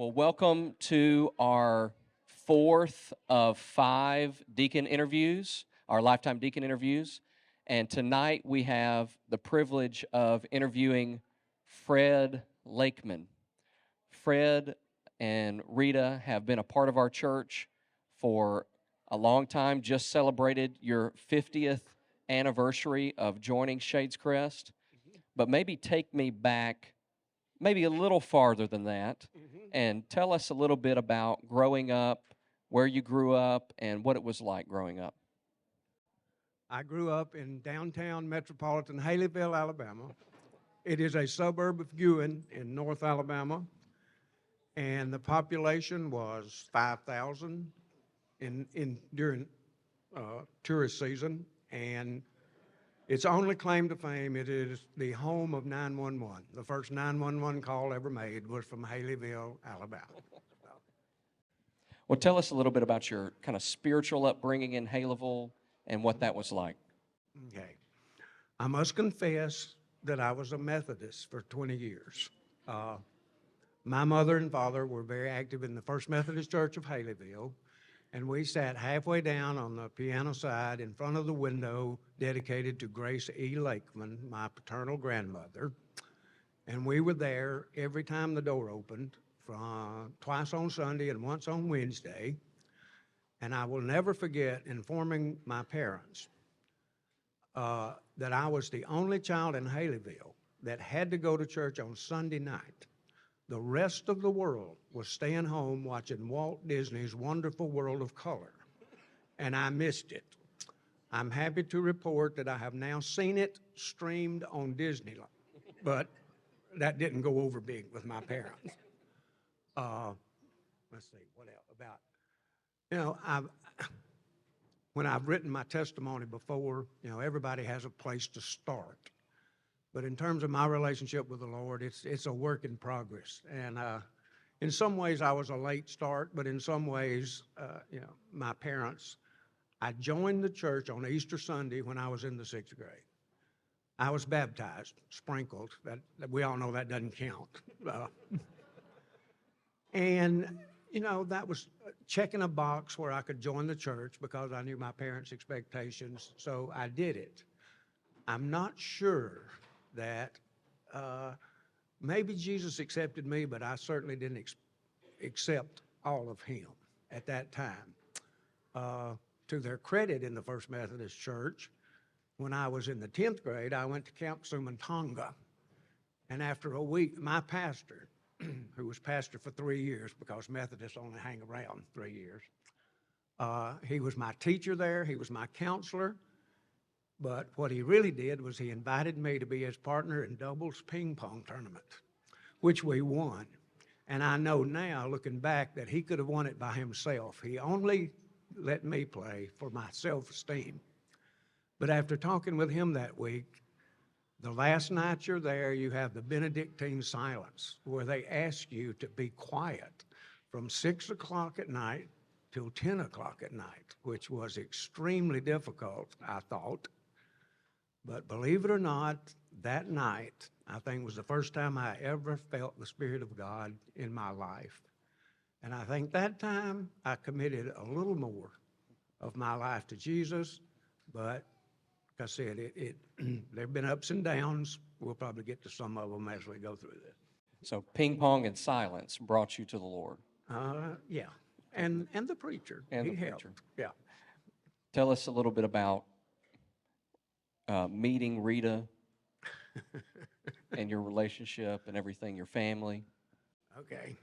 Well, welcome to our fourth of 5 deacon interviews, our lifetime deacon interviews. And tonight we have the privilege of interviewing Fred Lakeman. Fred and Rita have been a part of our church for a long time, just celebrated your 50th anniversary of joining Shades Crest. But maybe take me back maybe a little farther than that, and tell us a little bit about growing up, where you grew up, and what it was like growing up. I grew up in downtown metropolitan Haleyville, Alabama. It is a suburb of Ewan in North Alabama, and the population was 5,000 during tourist season, and its only claim to fame, it is the home of 911. The first 911 call ever made was from Haleyville, Alabama. Well, tell us a little bit about your kind of spiritual upbringing in Haleyville and what that was like. Okay. I must confess that I was a Methodist for 20 years. My mother and father were very active in the First Methodist Church of Haleyville, and we sat halfway down on the piano side in front of the window dedicated to Grace E. Lakeman, my paternal grandmother. And we were there every time the door opened, from twice on Sunday and once on Wednesday. And I will never forget informing my parents that I was the only child in Haleyville that had to go to church on Sunday night. The rest of the world was staying home watching Walt Disney's Wonderful World of Color, and I missed it. I'm happy to report that I have now seen it streamed on Disney, but that didn't go over big with my parents. Let's see, what else about, when I've written my testimony before, everybody has a place to start. But in terms of my relationship with the Lord, it's a work in progress. And in some ways, I was a late start, but in some ways, my parents, I joined the church on Easter Sunday when I was in the 6th grade. I was baptized, sprinkled. That we all know that doesn't count. And that was checking a box where I could join the church because I knew my parents' expectations, so I did it. I'm not sure that maybe Jesus accepted me, but I certainly didn't accept all of him at that time. To their credit in the First Methodist Church, when I was in the 10th grade, I went to Camp Sumantonga. And after a week, my pastor, who was pastor for 3 years because Methodists only hang around 3 years, he was my teacher there, he was my counselor. But what he really did was he invited me to be his partner in doubles ping pong tournament, which we won. And I know now, looking back, that he could have won it by himself. He only let me play for my self-esteem. But after talking with him that week, the last night you're there, you have the Benedictine silence, where they ask you to be quiet from 6 o'clock at night till 10 o'clock at night, which was extremely difficult, I thought. But believe it or not, that night, I think was the first time I ever felt the Spirit of God in my life. And I think that time I committed a little more of my life to Jesus. But like I said, there have been ups and downs. We'll probably get to some of them as we go through this. So ping pong and silence brought you to the Lord. Yeah, and the preacher. And he the helped. preacher. Yeah. Tell us a little bit about meeting Rita and your relationship and everything, your family. Okay.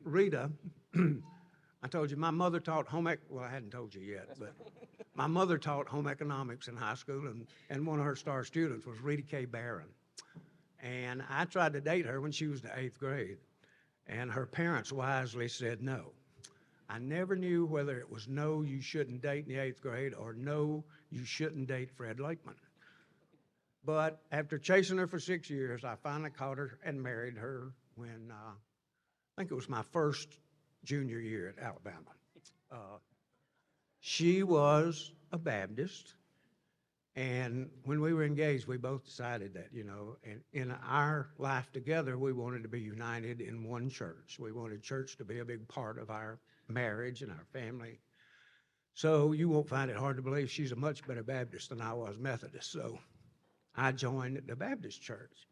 Rita, I told you my mother taught well, I hadn't told you yet, but my mother taught home economics in high school, and one of her star students was Rita K. Barron. And I tried to date her when she was in the 8th grade, and her parents wisely said no. I never knew whether it was no, you shouldn't date in the 8th grade, or no, you shouldn't date Fred Lakeman. But after chasing her for 6 years, I finally caught her and married her when I think it was my first junior year at Alabama. She was a Baptist, And when we were engaged, we both decided that, you know, in our life together, we wanted to be united in one church. We wanted church to be a big part of our marriage and our family. So you won't find it hard to believe she's a much better Baptist than I was Methodist. So I joined the Baptist church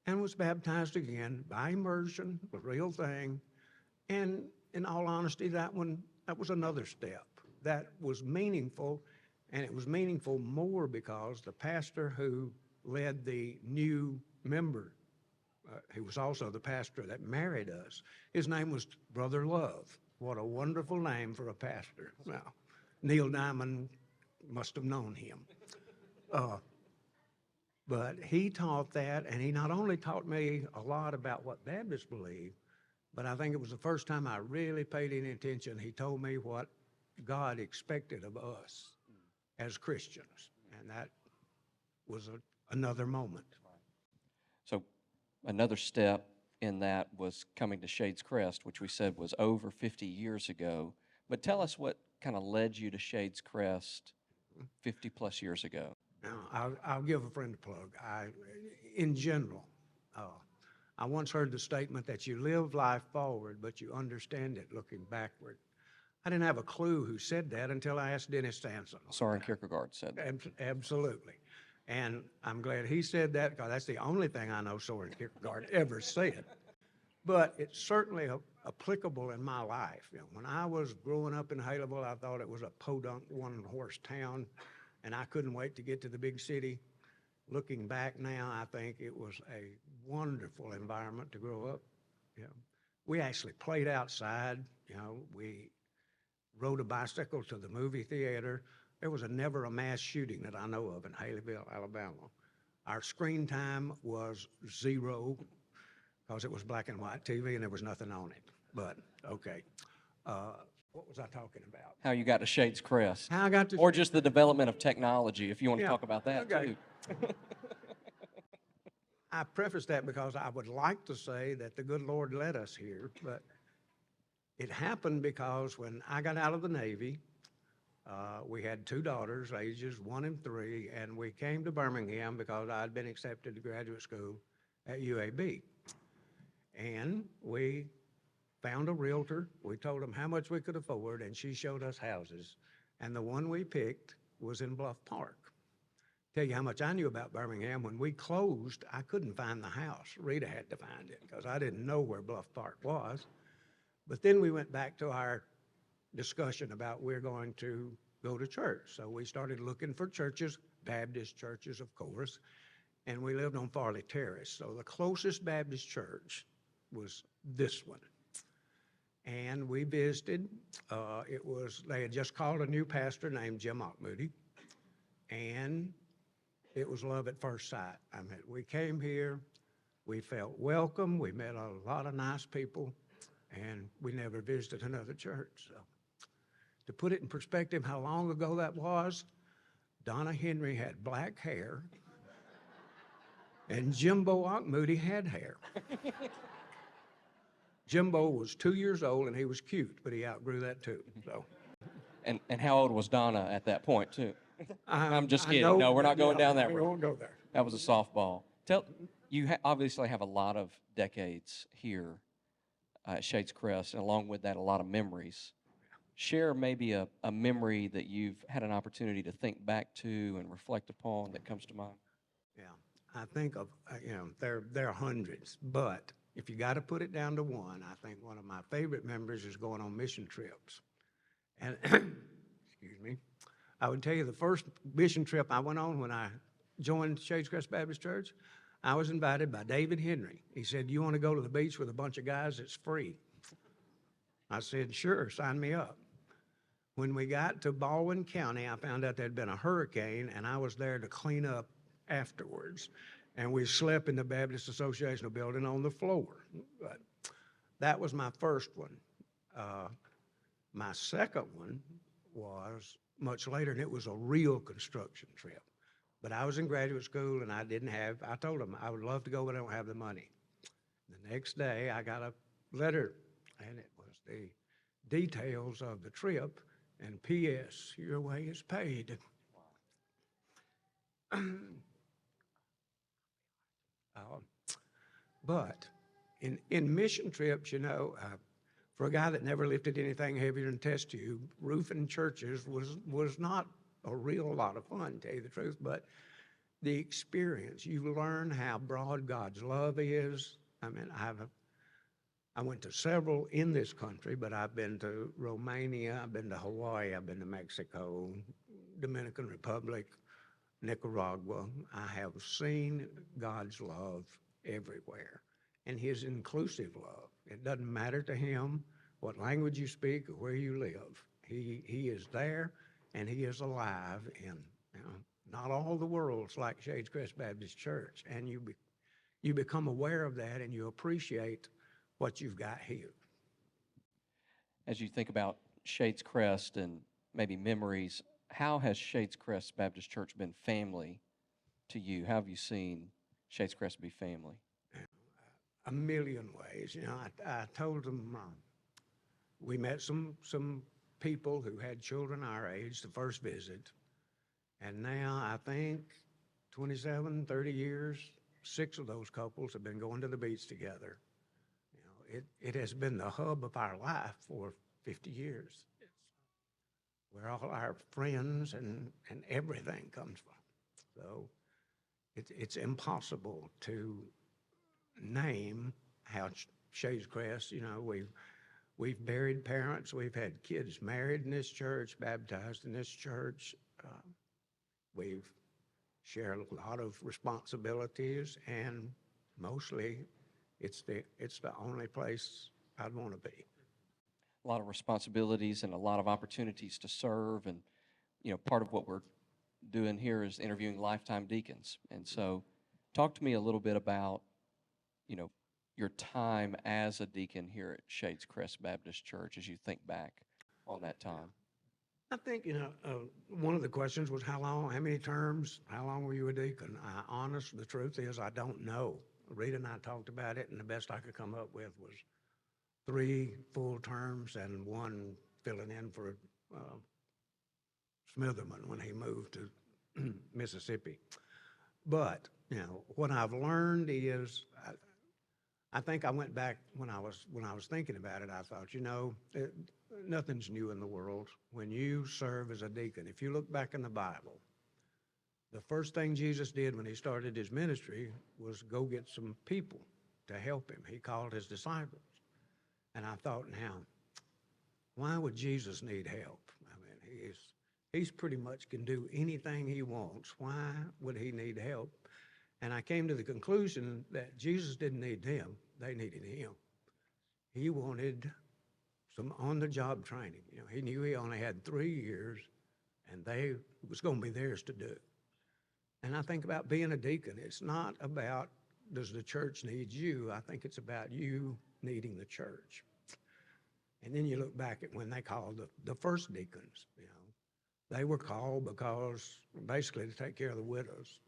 and was baptized again by immersion, the real thing. And in all honesty, that was another step that was meaningful. And it was meaningful more because the pastor who led the new member, he was also the pastor that married us, his name was Brother Love. What a wonderful name for a pastor. Now, Neil Diamond must have known him. But he taught that, and he not only taught me a lot about what Baptists believe, but I think it was the first time I really paid any attention. He told me what God expected of us as Christians, and that was another moment. So another step in that was coming to Shades Crest, which we said was over 50 years ago. But tell us what kind of led you to Shades Crest 50 plus years ago. Now, I'll give a friend a plug. In general, I once heard the statement that you live life forward, but you understand it looking backward. I didn't have a clue who said that until I asked Dennis Stanson. Soren Kierkegaard said that. Absolutely. And I'm glad he said that because that's the only thing I know Soren Kierkegaard ever said. But it's certainly applicable in my life. You know, when I was growing up in Haleyville, I thought it was a podunk one-horse town, and I couldn't wait to get to the big city. Looking back now, I think it was a wonderful environment to grow up. You know, we actually played outside. You know, we rode a bicycle to the movie theater. There was never a mass shooting that I know of in Haleyville, Alabama. Our screen time was 0 because it was black and white TV and there was nothing on it. But, okay. What was I talking about? How you got to Shades Crest. How I got to... Or just the development of technology, if you want to Yeah, talk about that okay. too. I preface that because I would like to say that the good Lord led us here, but it happened because when I got out of the Navy, we had 2 daughters, ages 1 and 3, and we came to Birmingham because I'd been accepted to graduate school at UAB. And we found a realtor. We told them how much we could afford, and she showed us houses. And the one we picked was in Bluff Park. Tell you how much I knew about Birmingham. When we closed, I couldn't find the house. Rita had to find it because I didn't know where Bluff Park was. But then we went back to our discussion about we're going to go to church. So we started looking for churches, Baptist churches, of course, and we lived on Farley Terrace. So the closest Baptist church was this one. And we visited. They had just called a new pastor named Jim Moody, and it was love at first sight. I mean, we came here, we felt welcome, we met a lot of nice people, and we never visited another church. So, to put it in perspective how long ago that was, Donna Henry had black hair, and Jimbo Moody had hair. Jimbo was 2 years old, and he was cute, but he outgrew that too. So. And how old was Donna at that point too? I'm just kidding. No, we're not going down that road. We won't go there. That was a softball. You obviously have a lot of decades here at Shades Crest, and along with that, a lot of memories. Share maybe a memory that you've had an opportunity to think back to and reflect upon that comes to mind. Yeah, I think of, there are hundreds, but if you got to put it down to one, I think one of my favorite memories is going on mission trips. And, excuse me, I would tell you the first mission trip I went on when I joined Shades Crest Baptist Church, I was invited by David Henry. He said, "You want to go to the beach with a bunch of guys? It's free." I said, "Sure, sign me up." When we got to Baldwin County, I found out there'd been a hurricane, and I was there to clean up afterwards. And we slept in the Baptist Association building on the floor. But that was my first one. My second one was much later, and it was a real construction trip. But I was in graduate school, and I told them I would love to go, but I don't have the money. The next day, I got a letter, and it was the details of the trip, and P.S., your way is paid. Uh, but in mission trips, for a guy that never lifted anything heavier than a test tube, roofing churches was not a real lot of fun, to tell you the truth. But the experience, you learn how broad God's love is. I mean, I went to several in this country, but I've been to Romania, I've been to Hawaii, I've been to Mexico, Dominican Republic, Nicaragua. I have seen God's love everywhere and his inclusive love. It doesn't matter to him what language you speak or where you live. He is there and he is alive in, not all the world's like Shades Crest Baptist Church. And you become aware of that and you appreciate what you've got here. As you think about Shades Crest and maybe memories, how has Shades Crest Baptist Church been family to you? How have you seen Shades Crest be family? A million ways. I told them we met some people who had children our age the first visit, and now I think 27, 30 years, 6 of those couples have been going to the beach together. It has been the hub of our life for 50 years. It's where all our friends and everything comes from. So it's impossible to name how Shades Crest, we've buried parents, we've had kids married in this church, baptized in this church. We've shared a lot of responsibilities, and mostly it's the only place I'd want to be. A lot of responsibilities and a lot of opportunities to serve. And, part of what we're doing here is interviewing lifetime deacons. And so talk to me a little bit about, your time as a deacon here at Shades Crest Baptist Church as you think back on that time. I think, one of the questions was how many terms, how long were you a deacon? The truth is I don't know. Rita and I talked about it, and the best I could come up with was 3 full terms and 1 filling in for Smitherman when he moved to Mississippi. But, what I've learned is I think I went back when I was thinking about it. I thought, nothing's new in the world. When you serve as a deacon, if you look back in the Bible, the first thing Jesus did when he started his ministry was go get some people to help him. He called his disciples. And I thought, now, why would Jesus need help? I mean, he's pretty much can do anything he wants. Why would he need help? And I came to the conclusion that Jesus didn't need them, they needed him. He wanted some on-the-job training. He knew he only had 3 years, and it was going to be theirs to do. And I think about being a deacon, it's not about does the church need you? I think it's about you needing the church. And then you look back at when they called the first deacons, they were called because basically to take care of the widows.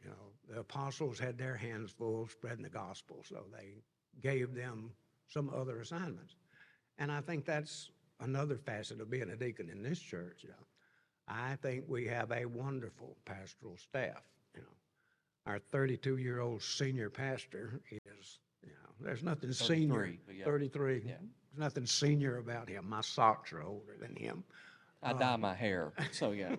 The apostles had their hands full spreading the gospel, so they gave them some other assignments. And I think that's another facet of being a deacon in this church. I think we have a wonderful pastoral staff. Our 32-year-old senior pastor is, there's nothing 33, senior. yeah. 33. Yeah. There's nothing senior about him. My socks are older than him. I dye my hair, so yeah.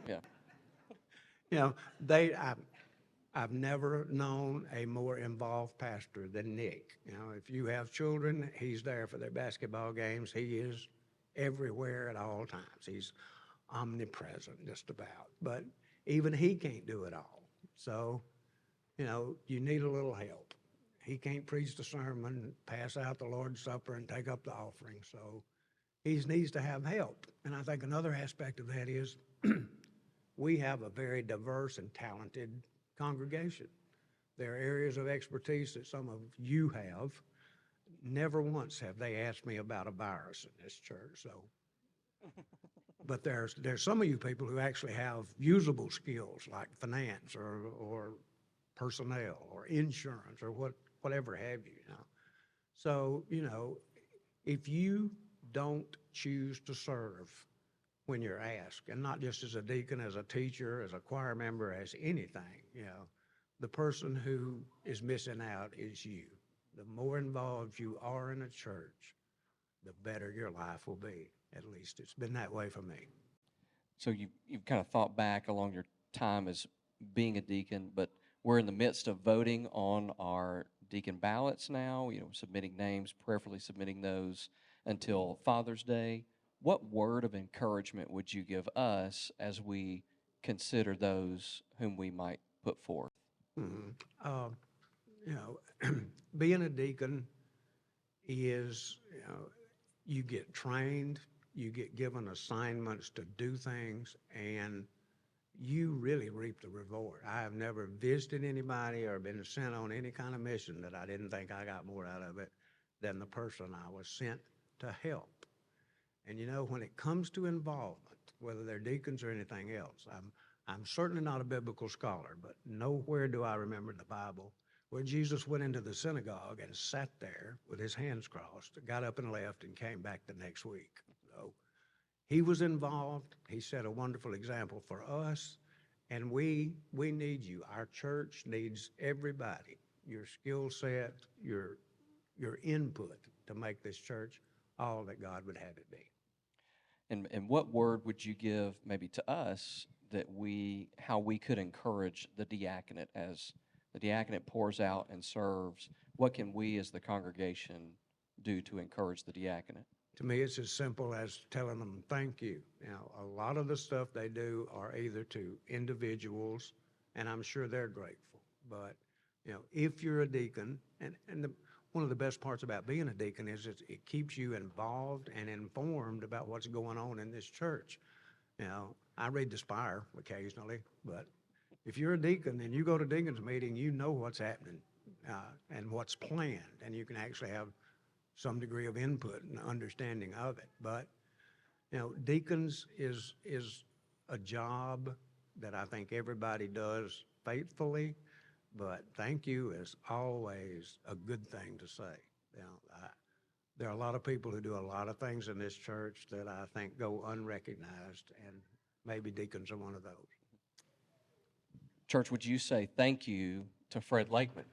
I've never known a more involved pastor than Nick. If you have children, he's there for their basketball games. He is everywhere at all times. He's omnipresent just about. But even he can't do it all. So, you need a little help. He can't preach the sermon, pass out the Lord's Supper, and take up the offering. So he needs to have help. And I think another aspect of that is we have a very diverse and talented congregation. There are areas of expertise that some of you have. Never once have they asked me about a virus in this church. So, but there's some of you people who actually have usable skills like finance or personnel or insurance or whatever have you. So, if you don't choose to serve when you're asked, and not just as a deacon, as a teacher, as a choir member, as anything, you know. The person who is missing out is you. The more involved you are in a church, the better your life will be. At least it's been that way for me. So you've kind of thought back along your time as being a deacon, but we're in the midst of voting on our deacon ballots now, submitting names, prayerfully submitting those until Father's Day. What word of encouragement would you give us as we consider those whom we might put forth? Mhm. You know, being a deacon is, you get trained, you get given assignments to do things, and you really reap the reward. I have never visited anybody or been sent on any kind of mission that I didn't think I got more out of it than the person I was sent to help. And when it comes to involvement, whether they're deacons or anything else, I'm certainly not a biblical scholar, but nowhere do I remember in the Bible where Jesus went into the synagogue and sat there with his hands crossed, got up and left, and came back the next week. So he was involved. He set a wonderful example for us, and we need you. Our church needs everybody. Your skill set, your input to make this church all that God would have it be. And what word would you give maybe to us how we could encourage the diaconate as the diaconate pours out and serves? What can we as the congregation do to encourage the diaconate? To me, it's as simple as telling them thank you. A lot of the stuff they do are either to individuals, and I'm sure they're grateful. But, if you're a deacon, one of the best parts about being a deacon is it keeps you involved and informed about what's going on in this church. I read the Spire occasionally, but if you're a deacon and you go to deacon's meeting, you know what's happening and what's planned, and you can actually have some degree of input and understanding of it. But, deacons is a job that I think everybody does faithfully, but thank you is always a good thing to say. There are a lot of people who do a lot of things in this church that I think go unrecognized, and maybe deacons are one of those. Church, would you say thank you to Fred Lakeman?